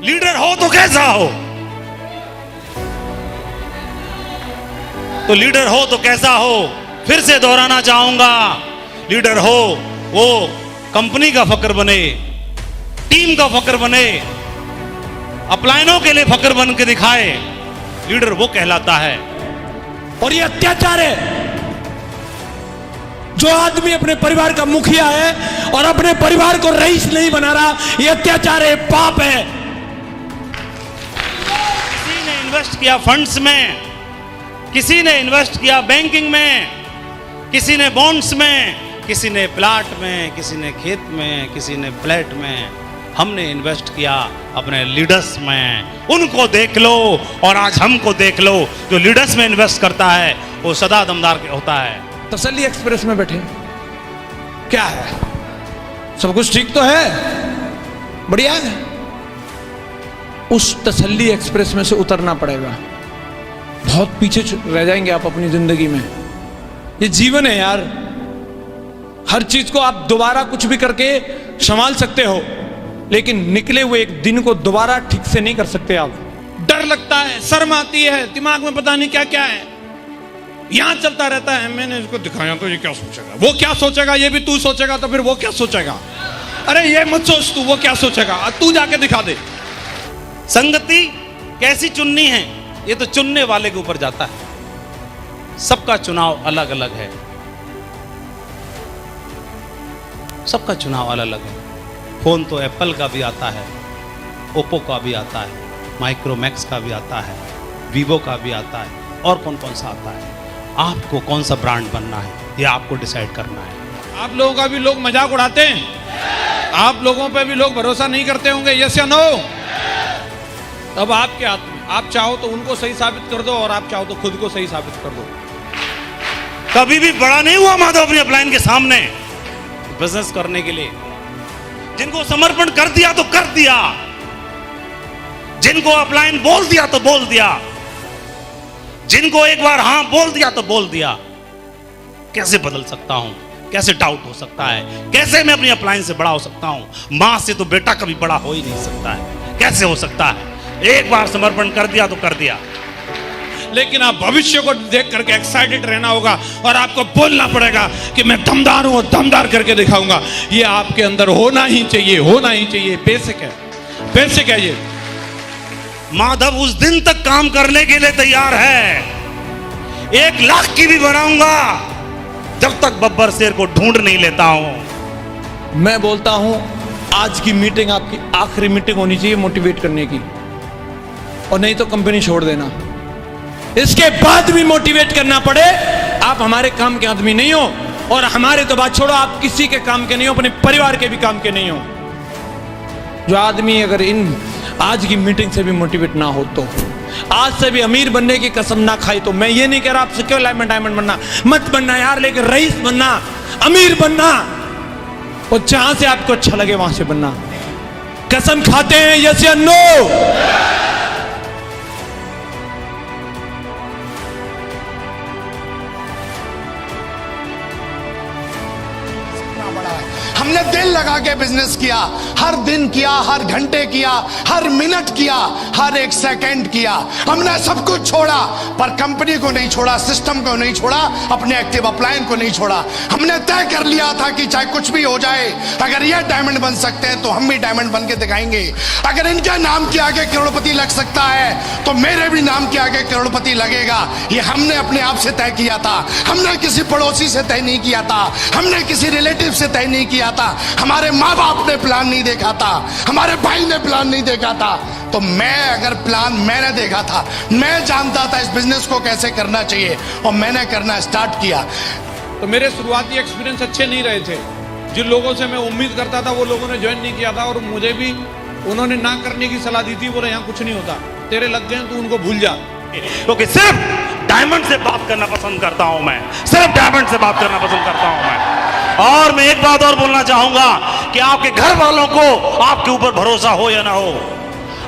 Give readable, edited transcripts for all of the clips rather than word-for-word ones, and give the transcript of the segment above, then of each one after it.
Leader हो तो कैसा हो, तो लीडर हो तो कैसा हो, फिर से दोहराना चाहूंगा। लीडर हो वो कंपनी का फक्र बने, टीम का फक्र बने, अपलायनों के लिए फक्र बन के दिखाए। लीडर वो कहलाता है। और ये अत्याचार है जो आदमी अपने परिवार का मुखिया है और अपने परिवार को रईस नहीं बना रहा, ये अत्याचार है, पाप है। किसी ने इन्वेस्ट किया फंड्स में, किसी ने इन्वेस्ट किया बैंकिंग में, किसी ने बॉन्ड्स में, किसी ने प्लाट में, किसी ने खेत में, किसी ने फ्लैट में। हमने इन्वेस्ट किया अपने लीडर्स में। उनको देख लो और आज हमको देख लो। जो लीडर्स में इन्वेस्ट करता है वो सदा दमदार होता है। तसल्ली एक्सप्रेस में बैठे, क्या है, सब कुछ ठीक तो है, बढ़िया है। उस तसल्ली एक्सप्रेस में से उतरना पड़ेगा। बहुत पीछे रह जाएंगे आप अपनी जिंदगी में। ये जीवन है यार, हर चीज को आप दोबारा कुछ भी करके संभाल सकते हो, लेकिन निकले हुए एक दिन को दोबारा ठीक से नहीं कर सकते आप। डर लगता है, शर्म आती है, दिमाग में पता नहीं क्या क्या है, यहां चलता रहता है। मैंने इसको दिखाया तो ये क्या सोचेगा, वो क्या सोचेगा, ये भी तू सोचेगा तो फिर वो क्या सोचेगा। अरे ये मत सोच तू, वो क्या सोचेगा, तू जाके दिखा दे। संगति कैसी चुननी है ये तो चुनने वाले के ऊपर जाता है। सबका चुनाव अलग अलग है, सबका चुनाव अलग अलग है। फोन तो एप्पल का भी आता है, ओप्पो का भी आता है, माइक्रोमैक्स का भी आता है, वीवो का भी आता है, और कौन कौन सा आता है। आपको कौन सा ब्रांड बनना है ये आपको डिसाइड करना है। आप लोगों का भी लोग मजाक उड़ाते हैं, आप लोगों पे भी लोग भरोसा नहीं करते होंगे, यस या नो। अब आपके हाथ में, आप चाहो तो उनको सही साबित कर दो और आप चाहो तो खुद को सही साबित कर दो। कभी भी बड़ा नहीं हुआ माधव अपनी अपलाइन के सामने बिजनेस करने के लिए। जिनको समर्पण कर दिया तो कर दिया, जिनको अपलाइन बोल दिया तो बोल दिया, जिनको एक बार हां बोल दिया तो बोल दिया। कैसे बदल सकता हूं, कैसे डाउट हो सकता है, कैसे मैं अपनी अपलाइन से बड़ा हो सकता हूं। मां से तो बेटा कभी बड़ा हो ही नहीं सकता है, कैसे हो सकता है। एक बार समर्पण कर दिया तो कर दिया। लेकिन आप भविष्य को देख करके एक्साइटेड रहना होगा और आपको बोलना पड़ेगा कि मैं दमदार हूं और दमदार करके दिखाऊंगा। ये आपके अंदर होना ही चाहिए, होना ही चाहिए। बेसिक है, बेसिक है ये। माधव उस दिन तक काम करने के लिए तैयार है, 1 लाख की भी बनाऊंगा जब तक बब्बर शेर को ढूंढ नहीं लेता हूं। मैं बोलता हूं आज की मीटिंग आपकी आखिरी मीटिंग होनी चाहिए मोटिवेट करने की, और नहीं तो कंपनी छोड़ देना। इसके बाद भी मोटिवेट करना पड़े, आप हमारे काम के आदमी नहीं हो, और हमारे तो बात छोड़ो, आप किसी के काम के नहीं हो, अपने परिवार के भी काम के नहीं हो। जो आदमी अगर इन आज की मीटिंग से भी मोटिवेट ना हो तो आज से भी अमीर बनने की कसम ना खाई तो मैं ये नहीं कह रहा आपसे क्यों लाइफ में डायमंड बनना मत बनना यार, लेकिन रईस बनना, अमीर बनना, और जहां से आपको अच्छा लगे वहां से बनना। कसम खाते हैं यस या नो? हमने दिल लगा के बिजनेस किया, हर दिन किया, हर घंटे किया, हर मिनट किया, हर एक सेकंड किया। हमने सब कुछ छोड़ा पर कंपनी को नहीं छोड़ा, सिस्टम को नहीं छोड़ा, अपने एक्टिव अपलाइन को नहीं छोड़ा। हमने तय कर लिया था कि चाहे कुछ भी हो जाए, अगर ये डायमंड बन सकते हैं तो हम भी डायमंड बन के दिखाएंगे। अगर इनके नाम के आगे करोड़पति लग सकता है तो मेरे भी नाम के आगे करोड़पति लगेगा। ये हमने अपने आप से तय किया था, हमने किसी पड़ोसी से तय नहीं किया था, हमने किसी रिलेटिव से तय नहीं किया था, हमारे माँ बाप ने प्लान नहीं देखा था, हमारे भाई ने प्लान नहीं देखा था। तो मैं अगर प्लान मैंने देखा था, मैं जानता था इस बिजनेस को कैसे करना चाहिए और मैंने करना स्टार्ट किया। तो मेरे शुरुआती एक्सपीरियंस अच्छे नहीं रहे थे। जिन लोगों से मैं उम्मीद करता था वो लोगों ने ज्वाइन नहीं किया था, और मुझे भी उन्होंने ना करने की सलाह दी थी। बोले यहाँ कुछ नहीं होता, तेरे लग गए तो उनको भूल जा। क्योंकि सिर्फ डायमंड से बात करना पसंद करता हूं मैं, सिर्फ डायमंड से बात करना पसंद करता हूं मैं। और मैं एक बात और बोलना चाहूंगा कि आपके घर वालों को आपके ऊपर भरोसा हो या ना हो,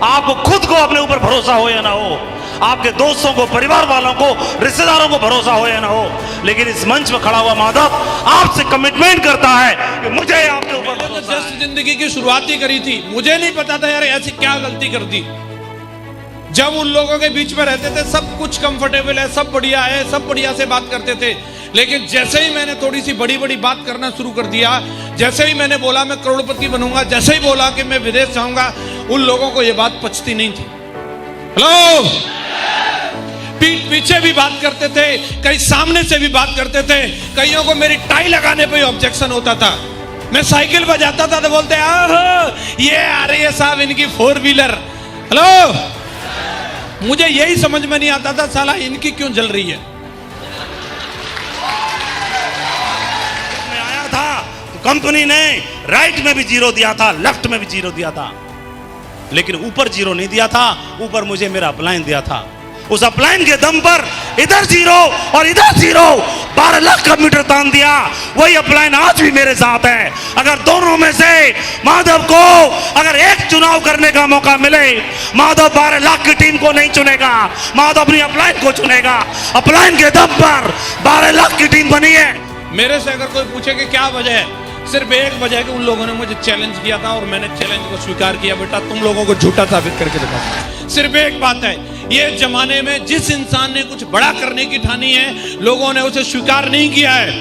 आपको खुद को अपने ऊपर भरोसा हो या ना हो, आपके दोस्तों को, परिवार वालों को, रिश्तेदारों को भरोसा हो या ना हो, लेकिन इस मंच पर खड़ा हुआ माधव आपसे कमिटमेंट करता है कि मुझे आपके ऊपर होता जस्ट है। जिंदगी की शुरुआत ही करी थी, मुझे नहीं पता था यार ऐसी क्या गलती कर दी। जब उन लोगों के बीच में रहते थे सब कुछ कंफर्टेबल है, सब बढ़िया है, सब बढ़िया से बात करते थे, लेकिन जैसे ही मैंने थोड़ी सी बड़ी बड़ी बात करना शुरू कर दिया, जैसे ही मैंने बोला मैं करोड़पति बनूंगा, जैसे ही बोला कि मैं विदेश जाऊंगा, उन लोगों को यह बात पचती नहीं थी। हेलो, पीठ पीछे भी बात करते थे, कई सामने से भी बात करते थे, कईयों को मेरी टाई लगाने पे ऑब्जेक्शन होता था। मैं साइकिल बजाता था तो बोलते आहो ये आ रही है साहब इनकी 4 व्हीलर। हेलो, मुझे यही समझ में नहीं आता था साला इनकी क्यों जल रही है। मैं आया था तो कंपनी ने राइट में भी 0 दिया था, लेफ्ट में भी 0 दिया था, लेकिन ऊपर 0 नहीं दिया था, ऊपर मुझे मेरा अपलाइन दिया था। उस अपलाइन के दम पर इधर 0 और इधर 0, 12 लाख का मीटर तान दिया। वही अपलाइन आज भी मेरे साथ है। अगर दोनों में से माधव को अगर एक चुनाव करने का मौका मिले, माधव 12 लाख की टीम को नहीं चुनेगा, माधव अपनी अपलाइन को चुनेगा। अपलाइन के दम पर 12 लाख की टीम बनी है। मेरे से अगर कोई पूछे कि क्या वजह है, सिर्फ एक वजह है कि उन लोगों ने मुझे चैलेंज किया था और मैंने चैलेंज को स्वीकार किया। बेटा तुम लोगों को झूठा साबित करके दिखा। सिर्फ एक बात है, ये जमाने में जिस इंसान ने कुछ बड़ा करने की ठानी है, लोगों ने उसे स्वीकार नहीं किया है।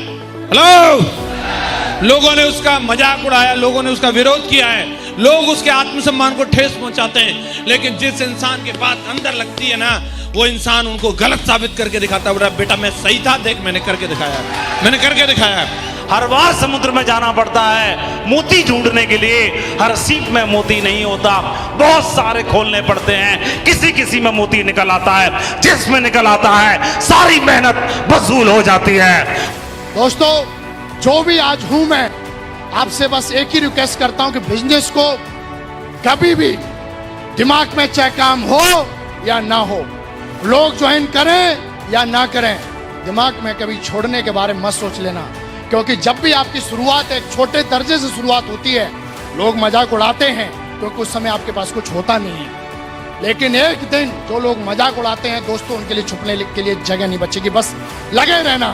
हेलो, लोगों ने उसका मजाक उड़ाया, लोगों ने उसका विरोध किया है, लोग उसके आत्मसम्मान को ठेस पहुंचाते हैं, लेकिन जिस इंसान के बात अंदर लगती है ना, वो इंसान उनको गलत साबित करके दिखाता है। बेटा मैं सही था, देख मैंने करके दिखाया, मैंने करके दिखाया। हर बार समुद्र में जाना पड़ता है मोती ढूंढने के लिए। हर सीप में मोती नहीं होता, बहुत सारे खोलने पड़ते हैं, किसी किसी में मोती निकल आता है, जिसमें निकल आता है सारी मेहनत वसूल हो जाती है। दोस्तों, जो भी आज हूं मैं, आपसे बस एक ही रिक्वेस्ट करता हूं कि बिजनेस को कभी भी दिमाग में चाहे काम हो या ना हो, लोग ज्वाइन करें या ना करें, दिमाग में कभी छोड़ने के बारे में मत सोच लेना। क्योंकि जब भी आपकी शुरुआत एक छोटे दर्जे से शुरुआत होती है, लोग मजाक उड़ाते हैं क्योंकि उस समय आपके पास कुछ होता नहीं है। लेकिन एक दिन जो लोग मजाक उड़ाते हैं दोस्तों, उनके लिए छुपने के लिए जगह नहीं बचेगी। बस लगे रहना,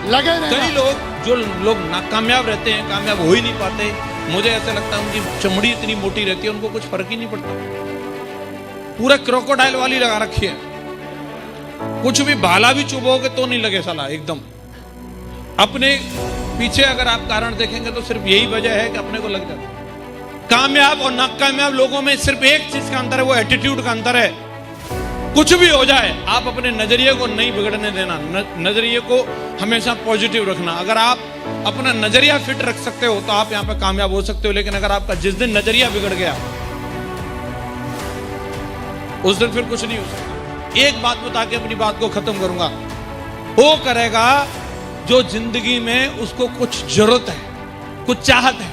लगे रहना। कई लोग जो लोग नाकामयाब रहते हैं, कामयाब हो ही नहीं पाते, मुझे ऐसा लगता है उनकी चमड़ी इतनी मोटी रहती है उनको कुछ फर्क ही नहीं पड़ता। पूरा क्रोकोडाइल वाली लगा रखी है, कुछ भी भाला भी चुभोगे तो नहीं लगे साला एकदम। अपने पीछे अगर आप कारण देखेंगे तो सिर्फ यही वजह है कि अपने को लग जाता है। कामयाब और नाकामयाब लोगों में सिर्फ एक चीज का अंतर है, वो एटीट्यूड का अंतर है। कुछ भी हो जाए, आप अपने नजरिए को नहीं बिगड़ने देना, नजरिए को हमेशा पॉजिटिव रखना। अगर आप अपना नजरिया फिट रख सकते हो तो आप यहां पे कामयाब हो सकते हो, लेकिन अगर आपका जिस दिन नजरिया बिगड़ गया उस दिन फिर कुछ नहीं हो सकता। एक बात बता के अपनी बात को खत्म करूंगा, वो करेगा जो जिंदगी में उसको कुछ जरूरत है, कुछ चाहत है,